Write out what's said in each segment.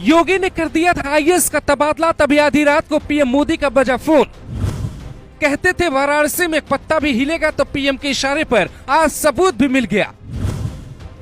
योगी ने कर दिया था आईएएस का तबादला, तभी आधी रात को पीएम मोदी का बजा फोन। कहते थे वाराणसी में एक पत्ता भी हिलेगा तो पीएम के इशारे पर आज सबूत भी मिल गया।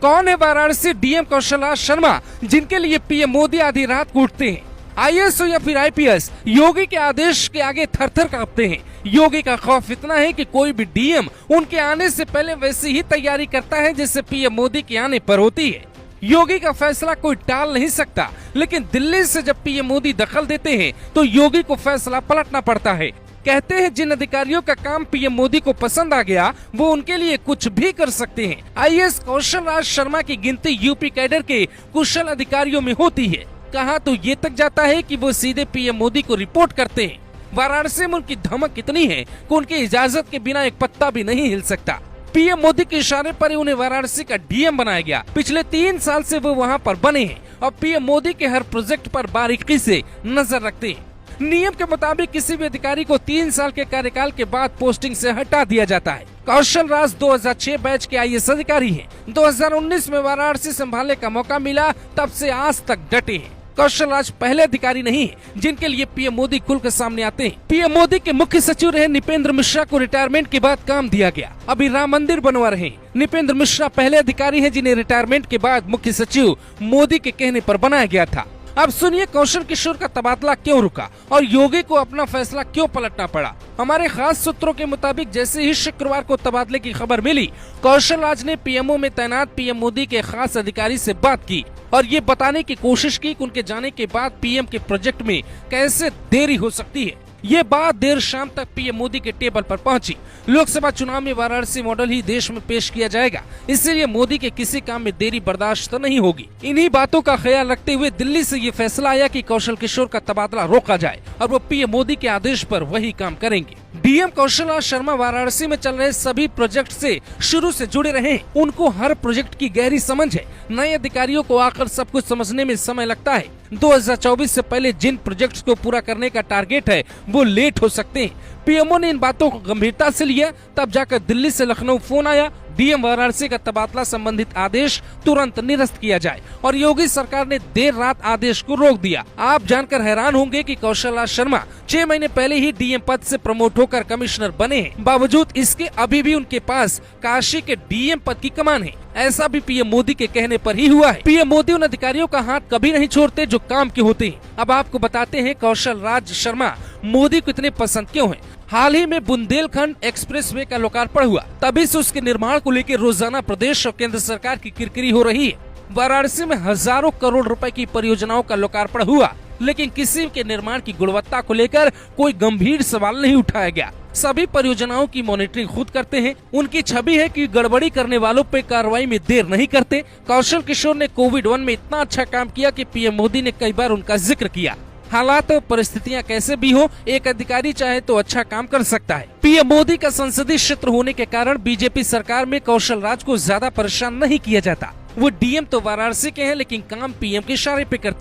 कौन है वाराणसी डीएम कौशल राज शर्मा, जिनके लिए पीएम मोदी आधी रात को उठते हैं? आईएएस हो या फिर आईपीएस, योगी के आदेश के आगे थर-थर कांपते हैं। योगी का खौफ इतना है कि कोई भी डीएम उनके आने से पहले वैसी ही तैयारी करता है जैसे पीएम मोदी के आने पर होती है। योगी का फैसला कोई टाल नहीं सकता, लेकिन दिल्ली से जब पीएम मोदी दखल देते हैं तो योगी को फैसला पलटना पड़ता है। कहते हैं जिन अधिकारियों का काम पीएम मोदी को पसंद आ गया वो उनके लिए कुछ भी कर सकते हैं। आईएएस कौशल राज शर्मा की गिनती यूपी कैडर के कुशल अधिकारियों में होती है। कहा तो ये तक जाता है कि वो सीधे पीएम मोदी को रिपोर्ट करते हैं। वाराणसी में उनकी धमक इतनी है कि उनकी इजाजत के बिना एक पत्ता भी नहीं हिल सकता। पीएम मोदी के इशारे पर उन्हें वाराणसी का डीएम बनाया गया। पिछले 3 साल से वो वहाँ पर बने हैं और पीएम मोदी के हर प्रोजेक्ट पर बारीकी से नजर रखते हैं। नियम के मुताबिक किसी भी अधिकारी को 3 साल के कार्यकाल के बाद पोस्टिंग से हटा दिया जाता है। कौशल राज 2006 बैच के आईएएस अधिकारी हैं। 2019 में वाराणसी संभालने का मौका मिला, तब से आज तक डटे हैं। कौशल राज पहले अधिकारी नहीं है जिनके लिए पीएम मोदी खुल कर सामने आते हैं। पीएम मोदी के मुख्य सचिव रहे निपेंद्र मिश्रा को रिटायरमेंट के बाद काम दिया गया। अभी राम मंदिर बनवा रहे हैं। निपेंद्र मिश्रा पहले अधिकारी हैं जिन्हें रिटायरमेंट के बाद मुख्य सचिव मोदी के कहने पर बनाया गया था। अब सुनिए कौशल किशोर का तबादला क्यों रुका और योगी को अपना फैसला क्यों पलटना पड़ा। हमारे खास सूत्रों के मुताबिक जैसे ही शुक्रवार को तबादले की खबर मिली, कौशल राज ने पीएमओ में तैनात पीएम मोदी के खास अधिकारी से बात की और ये बताने की कोशिश की कि उनके जाने के बाद पीएम के प्रोजेक्ट में कैसे देरी हो सकती है। ये बात देर शाम तक पीएम मोदी के टेबल पर पहुंची। लोकसभा चुनाव में वाराणसी मॉडल ही देश में पेश किया जाएगा, इसलिए मोदी के किसी काम में देरी बर्दाश्त नहीं होगी। इन्हीं बातों का ख्याल रखते हुए दिल्ली से ये फैसला आया कि कौशल किशोर का तबादला रोका जाए और वो पीएम मोदी के आदेश पर वही काम करेंगे। डीएम कौशल राज शर्मा वाराणसी में चल रहे सभी प्रोजेक्ट से शुरू से जुड़े रहे हैं। उनको हर प्रोजेक्ट की गहरी समझ है। नए अधिकारियों को आकर सब कुछ समझने में समय लगता है। 2024 से पहले जिन प्रोजेक्ट्स को पूरा करने का टारगेट है वो लेट हो सकते हैं। पीएमओ ने इन बातों को गंभीरता से लिया, तब जाकर दिल्ली से लखनऊ फोन आया, डीएम वाराणसी का तबादला संबंधित आदेश तुरंत निरस्त किया जाए और योगी सरकार ने देर रात आदेश को रोक दिया। आप जानकर हैरान होंगे कि कौशल राज शर्मा 6 महीने पहले ही डीएम पद से प्रमोट होकर कमिश्नर बने हैं। बावजूद इसके अभी भी उनके पास काशी के डीएम पद की कमान है। ऐसा भी पीएम मोदी के कहने पर ही हुआ है। पीएम मोदी उन अधिकारियों का हाथ कभी नहीं छोड़ते जो काम के होते हैं। अब आपको बताते हैं कौशल राज शर्मा मोदी को इतने पसंद क्यों हैं। हाल ही में बुंदेलखंड एक्सप्रेसवे का लोकार्पण हुआ, तभी से उसके निर्माण को लेकर रोजाना प्रदेश और केंद्र सरकार की किरकिरी हो रही है। वाराणसी में हजारों करोड़ रुपए की परियोजनाओं का लोकार्पण हुआ, लेकिन किसी के निर्माण की गुणवत्ता को लेकर कोई गंभीर सवाल नहीं उठाया गया। सभी परियोजनाओं की मॉनिटरिंग खुद करते हैं। उनकी छवि है कि गड़बड़ी करने वालों पे कार्रवाई में देर नहीं करते। कौशल किशोर ने कोविड-1 में इतना अच्छा काम किया कि पीएम मोदी ने कई बार उनका जिक्र किया। हालात और परिस्थितियां कैसे भी हो, एक अधिकारी चाहे तो अच्छा काम कर सकता है। पीएम मोदी का संसदीय क्षेत्र होने के कारण बीजेपी सरकार में कौशल राज को ज्यादा परेशान नहीं किया जाता। वो डीएम तो वाराणसी के हैं, लेकिन काम पीएम के इशारे पे करते।